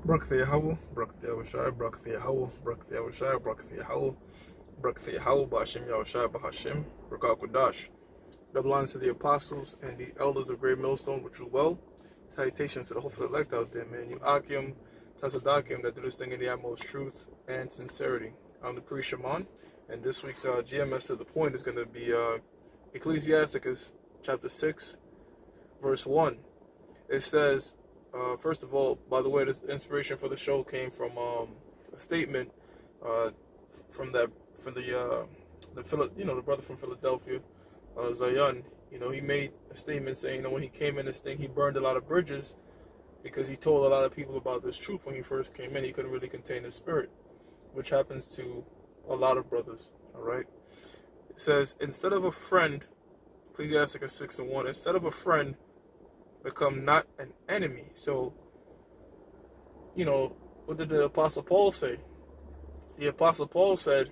Barakatha Yahweh, Barakatha Yahushai, Barakatha Yahweh, Barakatha Yahushai, Barakatha Yahweh, Barakatha Yahweh, Ba'ashem Yahushai, Ba'ashem, Rakah Kodash. Double honors to the apostles and the elders of Great Millstone, which you well. Salutations to the hopeful elect out there, man. You Akim, Tasadakim, that do this thing in the utmost truth and sincerity. I'm the priest Shaman, and this week's GMStothepoint is going to be Ecclesiasticus chapter 6, verse 1. It says, first of all, by the way, this inspiration for the show came from a statement from the brother from Philadelphia, Zion. He made a statement saying, when he came in this thing, he burned a lot of bridges because he told a lot of people about this truth when he first came in. He couldn't really contain his spirit, which happens to a lot of brothers. All right. It says, instead of a friend, Ecclesiasticus 6:1, instead of a friend, become not an enemy. So, what did the Apostle Paul say? The Apostle Paul said,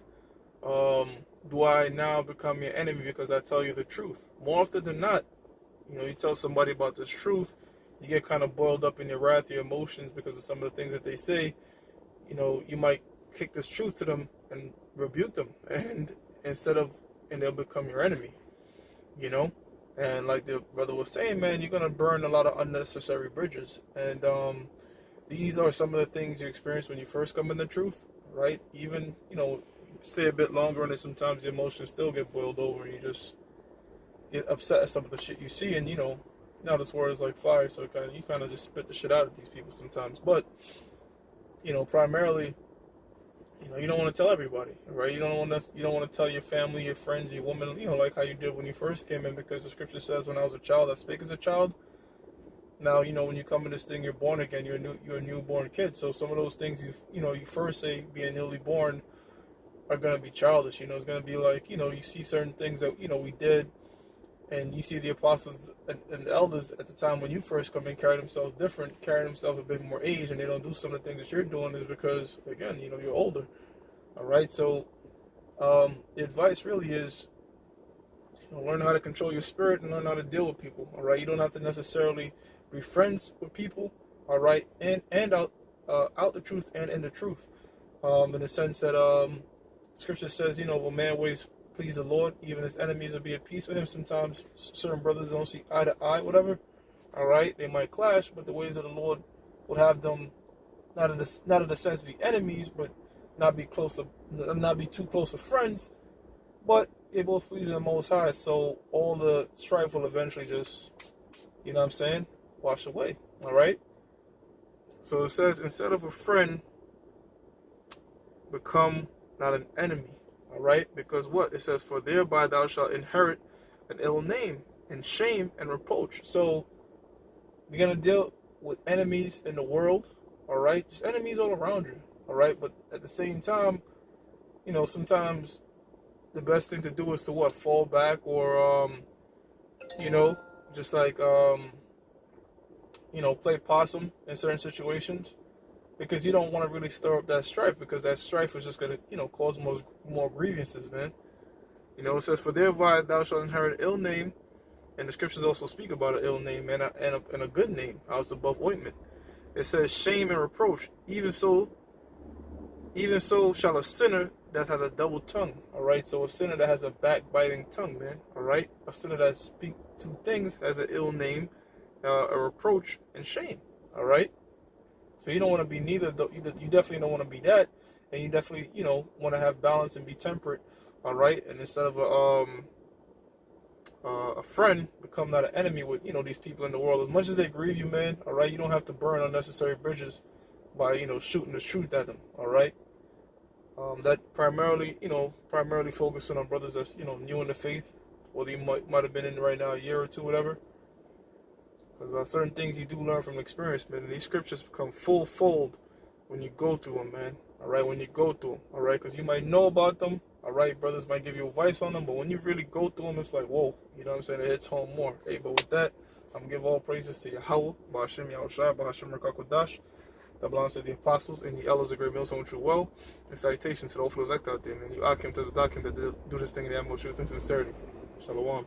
do I now become your enemy because I tell you the truth? More often than not, you tell somebody about this truth, you get kind of boiled up in your wrath, your emotions, because of some of the things that they say. You might kick this truth to them and rebuke them, and they'll become your enemy, And like the brother was saying, man, you're going to burn a lot of unnecessary bridges. And these are some of the things you experience when you first come in the truth, right? Even, stay a bit longer, and then sometimes the emotions still get boiled over, and you just get upset at some of the shit you see. And, now this word is like fire, so you kind of just spit the shit out of these people sometimes. But, primarily, you don't want to tell everybody, right? You don't want to tell your family, your friends, your woman, like how you did when you first came in, because the scripture says, when I was a child, I spake as a child. Now, when you come in this thing, you're born again. You're a newborn kid. So some of those things you first say being newly born are gonna be childish. It's gonna be like, you see certain things that we did, and you see the apostles and the elders at the time when you first come in carry themselves different, carry themselves a bit more age, and they don't do some of the things that you're doing is because, again, you're older. All right, so the advice really is, learn how to control your spirit and learn how to deal with people. All right, you don't have to necessarily be friends with people. All right, and out the truth and in the truth, in the sense that Scripture says, if a man ways please the Lord, even his enemies will be at peace with him. Sometimes certain brothers don't see eye to eye, whatever. All right, they might clash, but the ways of the Lord will have them not in the sense be enemies, but not be too close of friends, but they both please the Most High. So all the strife will eventually just, wash away. All right. So it says, instead of a friend, become not an enemy. All right, because what it says, for thereby thou shalt inherit an ill name and shame and reproach. So you're gonna deal with enemies in the world. All right, just enemies all around you. All right, but at the same time, sometimes the best thing to do is to fall back, or just like play possum in certain situations, because you don't want to really stir up that strife, because that strife is just going to, cause more grievances, man. It says, for thereby thou shalt inherit ill name, and the scriptures also speak about an ill name and a good name, house above ointment. It says, shame and reproach, even so shall a sinner that has a double tongue. All right, so a sinner that has a backbiting tongue, man. All right, a sinner that speaks two things has an ill name, a reproach, and shame. All right. So you don't want to be neither. You definitely don't want to be that, and you definitely want to have balance and be temperate. All right, and instead of a friend, become not an enemy with these people in the world. As much as they grieve you, man. All right, you don't have to burn unnecessary bridges by shooting the truth at them. All right, that primarily focusing on brothers that's new in the faith, whether you might have been in right now a year or two, whatever. Because certain things you do learn from experience, man. And these scriptures become full fold when you go through them, man. All right, when you go through them, all right. Because you might know about them, all right. Brothers might give you advice on them, but when you really go through them, it's like, whoa, you know what I'm saying? It hits home more. Hey, but with that, I'm gonna give all praises to Yahweh, Ba'ashem Yahushai, Ba'ashem Rakah Kodash. That belongs to the apostles and the elders of Great Millstone, which you well. And salutations to the hopeful elect out there, man. You Akim, Tasadakim, that do this thing in the utmost truth and sincerity. Shalom.